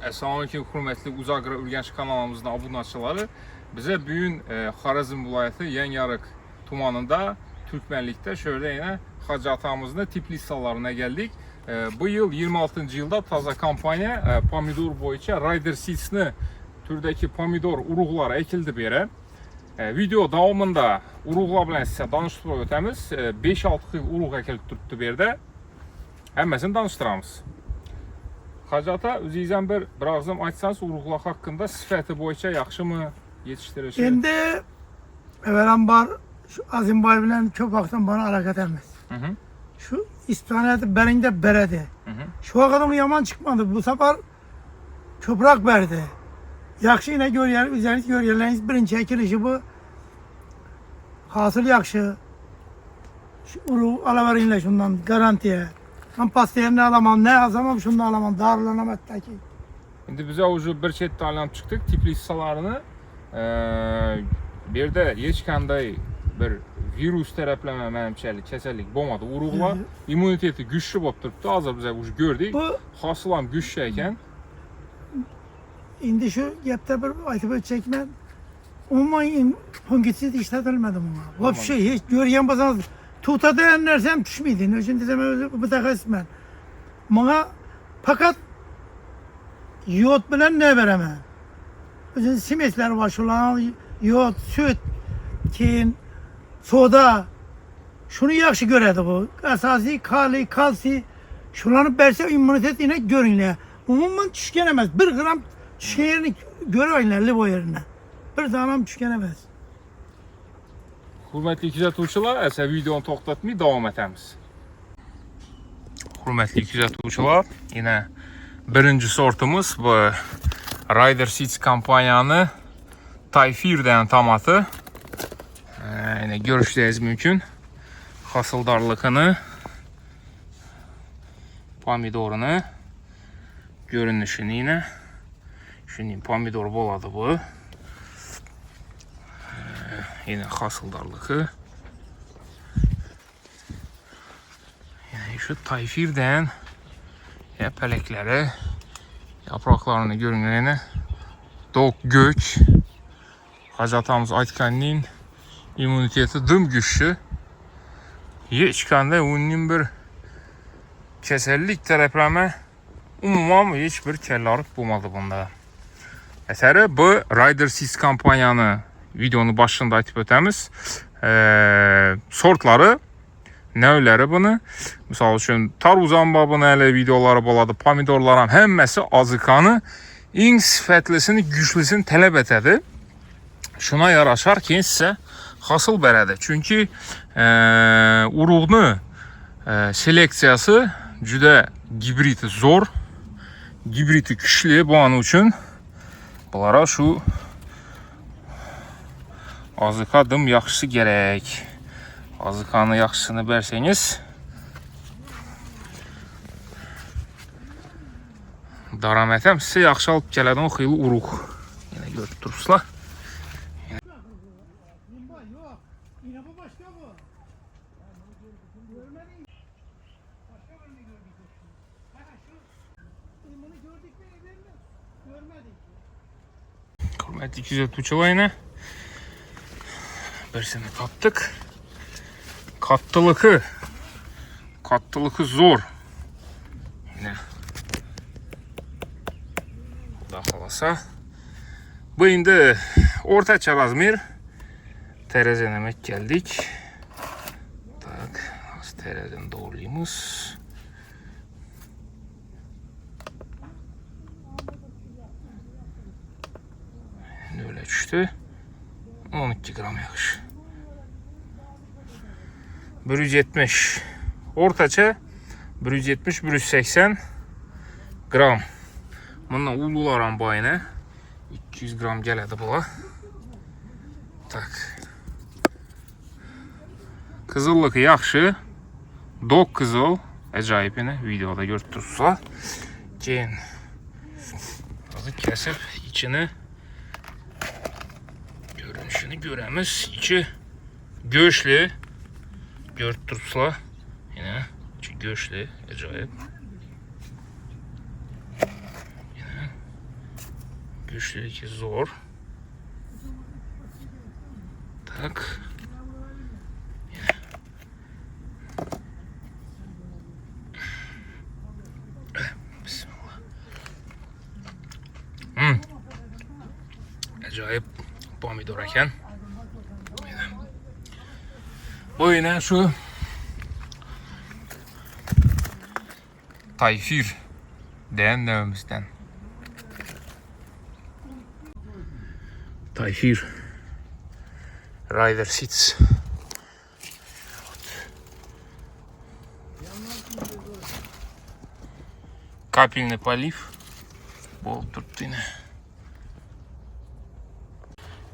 Assalamualaikum hörmətli Uzaqra Ürgənç kanalımızın abunəçiləri. Bizə bu gün Xorazm vilayəti Yanyarıq tumanında Türkmenlikdə şöyle yine Hacı atamızın Tiflis sallarına geldik. Bu yıl 26. yılda taza kampanya pomidor boyunca Rider Seeds'ni türdəki pomidor uruqları ekildi bir yere. Video davamında uruqlar bilan sizə danışdırıb ötəmiz. 5-6 xil uruq əkilib tutdu bir yerdə. Həmməsini danışdıramız. Hacı ata, özünüzdən bir ağzım açsanız uruqlar haqqında sifəti boyunca yaxşımı yetişdirirsiniz? Şimdi evvelen var şu Azimbayı bilen çok vaktin bana hareket etmez. Şu İspanya'da berinde beredi. Şu adamı yaman çıkmadı. Bu sefer toprak verdi. Yakşı yine görüyor, üzeriniz görüyorlarınız birinci çekilişi bu. Hasıl yakşı. Şu uruğu alıverinle şundan garantiye. Ben pastaya ne alamam, ne yazamam, şunu alamam. Darlanam hatta ki. Şimdi bize ucu bir çet talanıp çıktık. Tiflis salarını bir de hiç kanday bir virüs tərəfləmə mənimçəlik, kəsəllik olmadı. Uruqlar immuniteti güçlü olub durubdu. Azər bizə ucu gördük. Bu Hasılam güçlüyken indi şu yapta bir aytıp çekmem. Umman fungisit işletilmedi buna. Bu şey hiç görüyen basanız tuta dayanırsam düşmeydin. Şimdi desem bu takasmen. Bana fakat yoğurt bilen ne veremem. Bizim simesler var şulan yoğurt, süt, kin, soda. Şunu yaxşı görədi bu. Əsasi kali, kalsi. Şulanı berse immunitet yine görünle. Umumdan tüşkenemez. 1 gram tüşkenerini görüyorlar bu yerine. Bir tanam tüşkenemez. Hürmetli kuzatuvchilar, esa videonu to'xtatmay davom etamiz. Hürmetli kuzatuvchilar, yine birinci sortumuz bu Rider Seeds kampanyanı Tayfir deyen tomatı. Yine görüşleriniz mümkün. Hasıldarlıkını, pomidorunu, görünüşünü yine. Şimdi pomidor boladı bu. Yine hasıldarlığı. Yani şu Tayfir deyen pelekleri, yapraklarını görünene dok gök. Hacı atamız aytkanın immuniteti dım güçlü. Hiç kanda onun bir kesellik tərəfləmə umumam hiç bir kellarıq bulmadı bunda. Əsəri bu Rider Seeds kampanyanı videonun başında aytıb ötəmiz. Sortları, növləri bunu. Misal üçün taruzan babını hələ videoları boladı, pomidorların həmməsi azıqanı, ən sifətlisini, güclüsünü tələb etədi. Şuna yaraşar ki, sizə hasıl bərədir. Çünki uruğunu seleksiyası cüdə gibriti zor, gibriti güçlü bu an üçün. Bunlara şu azıqadım yaxşısı gerək. Azıqanı yaxşısını bərsəniz daram etəm sizə yaxşı alıb gələdin o xeyli uruq. Yine görüb durursunuzlar. Hürmetli 200 yine birisini kattık. Kattılığı zor. Yine daha kalasa. Bu indi orta çalazmir. Terezenemek geldik. Tak, az terezen doğruyumuz. Öyle düştü. 12 gram yakış. 170. Ortaça 170 180 gram. Bundan uluların bayına 200 gram geledi bula. Tak. Kızıllığı yaxşı. Dok kızıl. Acayip yine videoda görürsünüz. Keyin azı kesip içini görünüşünü göremiz. İçi göçlü. Görürsünüz. Yine içi göçlü. Acayip. Yine Güçlülüğü zor. Tak. Bismillah. Acayip pomidor ekan. Bu yine şu Tayfir deyen nevimizden. Tayfir Rider Seats. Капельный полив. Bol turttu yine.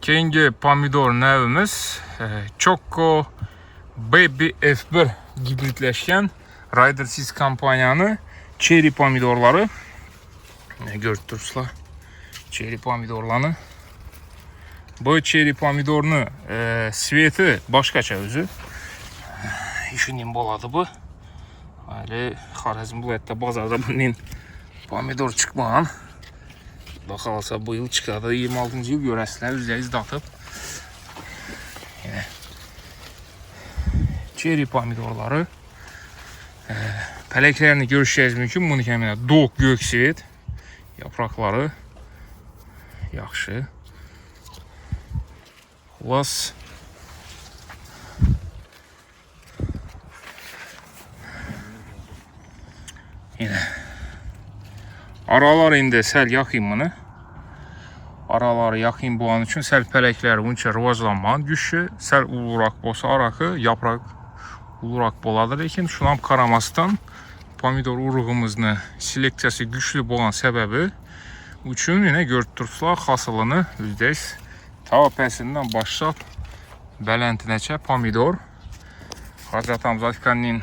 Keyingi pomidor nevimiz Choco Baby F1 gibritleşken Rider Seeds kampanyanı cherry pomidorları. Ne görüp durursunuz? Cherry pomidorlarını. Bu cherry pomidorunu sveti başkaça özü. İşinin boladı bu. Hali Xarəzm vilayətdə bazarda bunun pomidor çıkmağın. Baxalsa bu yıl çıxadı. 26-cı yıl görəsilər üzəyiz datıb. Yine cherry pomidorları. Pələklərini görüşəcəyiz mümkün. Bunun kəminə doğ gök svet. Yaprakları yaxşı. Xülas. Yine aralar indi səl yaxın bunu. Araları yaxın bu an üçün səl pələkləri bunun üçün rivajlanmanın güçlü. Səl ulurak bosa arakı, yaprak ulurak boladır. Lakin şunam karamasdan pomidor uruğumuzun seleksiyası güçlü olan səbəbi üçün yine görüntüsülər hasılını %100 tavapəsindən başlap bələntinəcə pomidor. Hacı atamız Atikanın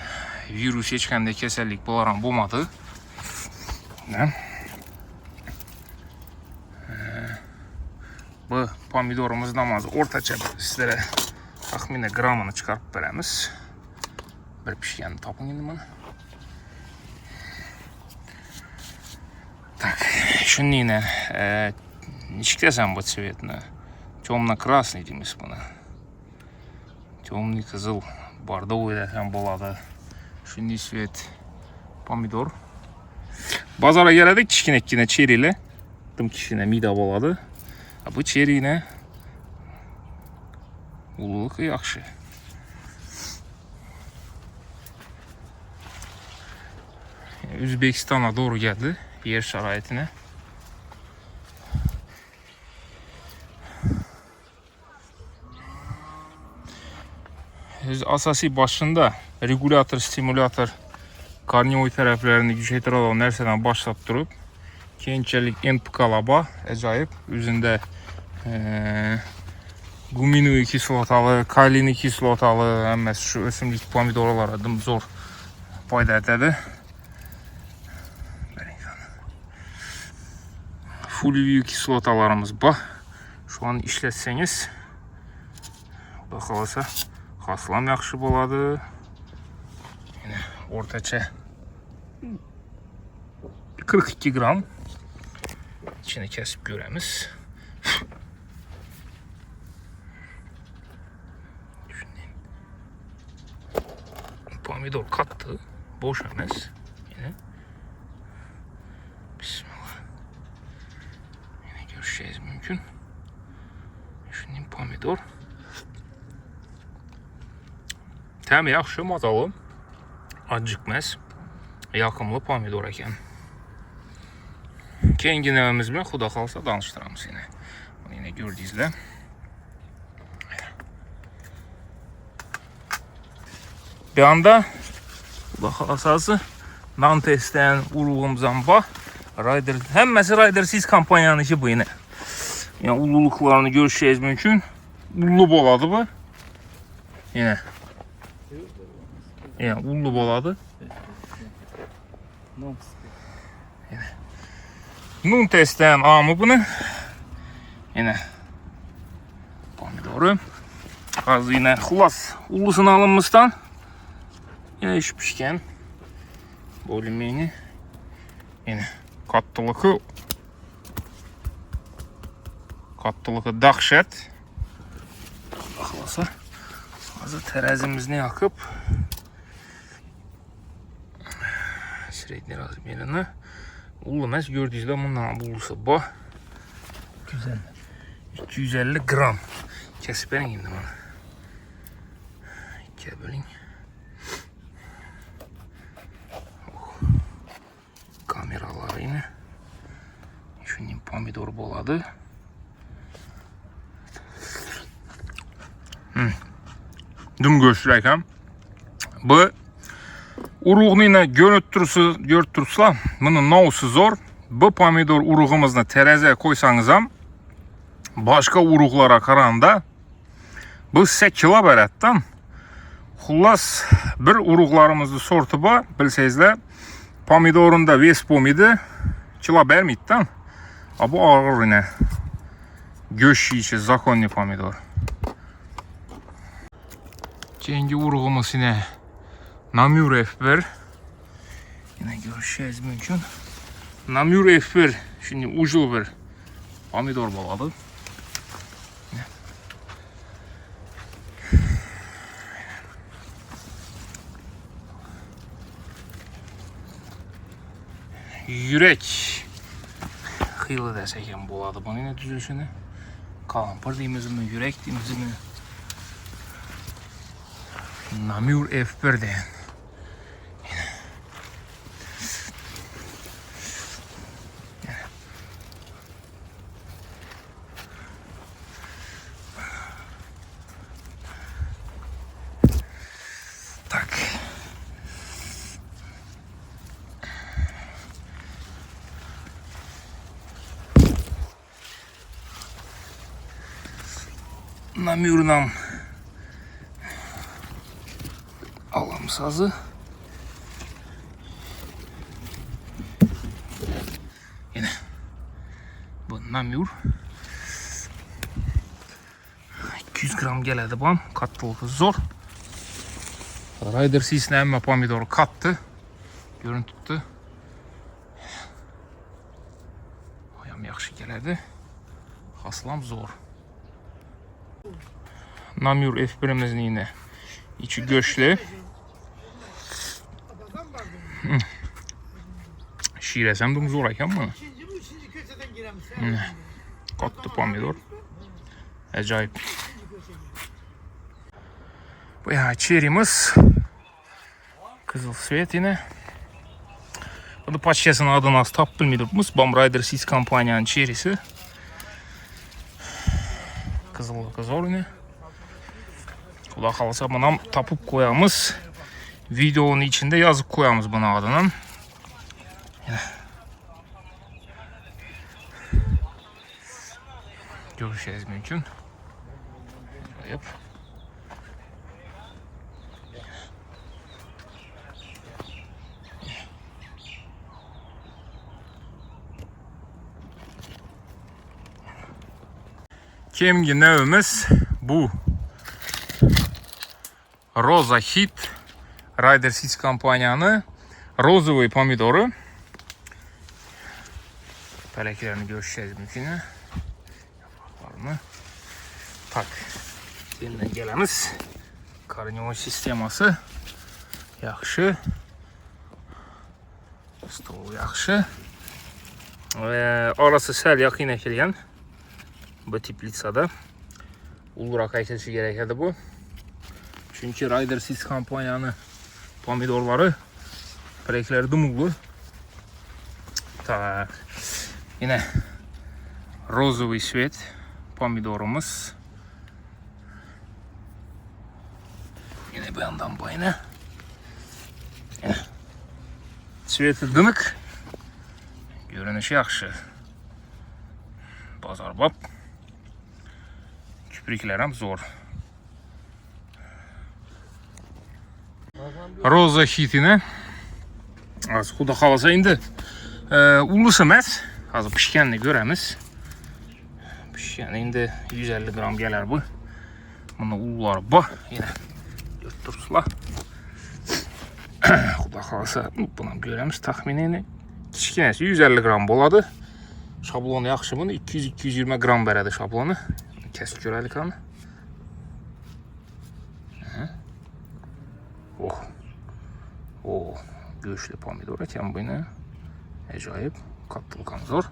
virus keçkəndə kəsəllik bularan bulmadı. Bu pomidorumuz namazı ortaca sizlere tahminen gramını çıkarıp veremiz. Bir pişkəni tapın indi bunu. Так, şunun yine ничек desem bu цветini? Темно-красный дейміз buna. Темный kızıl, borдовый desem boladı. Şunun svet pomidor. Bazara gələdik kişkinə çeri ilə. Dım kişkinə mida boladı. Bu çeri ilə ululuq yaxşı. Özbekistan'a doğru geldi yer şəraitine. Asasi başında regulator, stimulator, karnioid tərəflərini güclətdir olan nərsədən başlap durub keyinçəlik NPK-laba acayip üzündə guminoid kislotalı, kalini kislotalı həmməs şu ösümlük pomidorlara dım zor fayda edədir. Fulviyu kislotalarımız var. Şu an işlətsəniz baxalasa hasılam yaxşı boladı. Yine ortaça 42 gram içine kesip göremiz. Pomidor kattı. Boş emez. Yine. Bismillah. Yine görüşeceğiz mümkün. Şunun pomidor. Təm yaxşı, mazalı, acıqməz, yaxımlı pomidor ekan. Keyingi nəvimiz bilan xuda qalsa danışdıramız yine. Bunu yine gördüyüzlər. Bir anda xuda qalsası Nantes'ten uruğumuzdan bax. Rider, həmməsi Rider Seeds kampanyanın işi bu yine. Yəni ululuqlarını görüşəcəyiz mümkün. Ullu boladı bu. Yine. Yani ullu boladı. Nun testten amı bunu. Yine pomidoru. Az yine xülas ullusunu alınmışdan. Yine iş pişken. Bölümeni. Yine kattılığı Kattılığı dahşet. Baxılasa. Hazır terazimizni yakıp Sredni razmerini ulumaz gördüğünüzde bundan bulursa bu Güzel. 250 gram kesip verin şimdi bana. İkiye bölün. Kameraları yine. Şunun pomidor boladı. Düm göçürəkəm. Bu uruğunu yine görüntürsüla bunun nausu zor. Bu pomidor uruğumuzunu terəziyə koysanızam başka uruğlara qaranda bu 8 kilo bərətdən xullas bir uruğlarımızı sortuba bilsəizlər pomidorun da Vespomidi kilo bərmiddən. Bu ağır yine göç yiyişi zakonli pomidor. Keyingi uruğumuz yine Namur F1. Yine görüşeceğiz mümkün. Namur F1 şimdi ucul bir pomidor boladı. Yürek xıylı desek boladı. Bunu yine düzülüşünü kalampır deyimiz mi, yürek deyimiz mi? Namur F1 deyin. Tak. Namur'dan alalım sazı. Yine bu Namur 200 gram geledi bu. Kattılığı zor. Rider sisine emme pomidoru kattı. Görüntüdü. Ayam yaxşı geledi. Haslam zor. Namur F1'imizin yine içi göçlü. Şiiresem de zor ayken bunu. Kattı pomidor. Acayip. Bu ya çerimiz. Kızıl svet yine. Bunu paçkasının adını az tap bilmiyoruz. Bomb Rider Sis kampanyanın çerisi. Kızıllığı zor yine. Kula kalsa buna tapıp koyamız. Videonun içinde yazıp koyamız buna adının. Görüşeceğiz mümkün. Yap. Kemgi nevimiz bu. Roza Hit Rider Seeds kampanyanı rozovый pomidoru. Peleklerini görüşeceğiz mümkün. Yapraklarını. Tak. Yeniden gelemiz. Karnivor sisteması. Yaxşı. Stol yaxşı. Arası sel yakın ekleyen. Bu teplitsada. Uldurak aytılışı gerekirdi bu. Çünkü Rider Seeds kampanyanı pomidorları pelekleri dumuglu. Tak. Yine розовый свет pomidorumuz. Yine bir yandan bu yine. Sveti dınık. Görünüşü yaxşı. Bazar bab. Küprüklerim zor. Roza hitine. Az xuda xalasa indi. Ulus emas. Hazır pişkenini göremiz. Pişken indi 150 gram gelir bu. Bunda ullar bu. Yine 4 tursla. Xuda xalasa bunu göremiz. Tahminini kichkinasi 150 gram boladı. Şablonu yaxşımı? 200-220 qram bərədir şablonu. Kəsib görəlik hanı. Oh. Oh. Göğüşlü pomidor ekan bu yine. Acayip. Kattılıkan zor.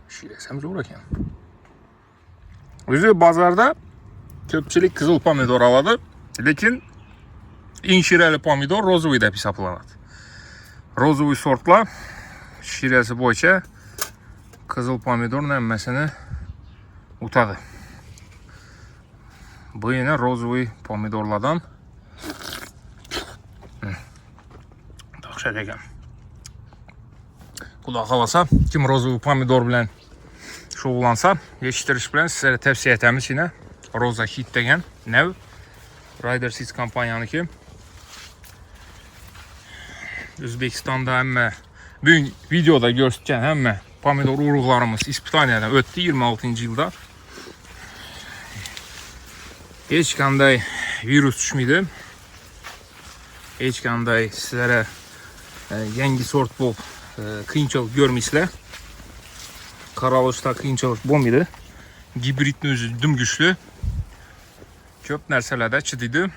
Şiresem zor ekan. Özü bazarda köpçülük kızıl pomidor aladı. Lekin inşireli pomidor rozovi deb hesaplanadi. Rozovi sortla şiresi boyunca kızıl pomidorun emmesini utadı. Bu yine rozovi pomidorlardan dahşet ekan. Kulaq alasa, kim rozovi pomidor bilen şoğullansa, yetiştiriş bilen sizlere tavsiye etemiz yine Roza Hit degen nev Rider Seeds kampanyanı ki Özbekistan'da emme bugün videoda göstərəcəm emme pomidor uruqlarımız ispitaniyadan ötdü 26-cı ildə. Heç qanday virus düşməydi. Heç qanday sizlərə yangi sort bol qiyinçılıq görmüsülər. Qaralışda qiyinçılıq bolmaydı. Gibritni özü düm güçlü. Köp nərsələrdə çididir.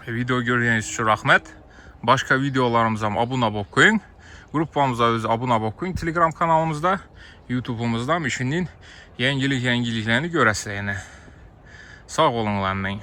Video gördüyünüz üçün rəhmət. Başka videolarımıza abone olub qoyun. Qrupamıza özü abone olub qoyun. Telegram kanalımızda, YouTube'umuzda Mişinin yengiliklərini görəsiniz. Sağ olun lan.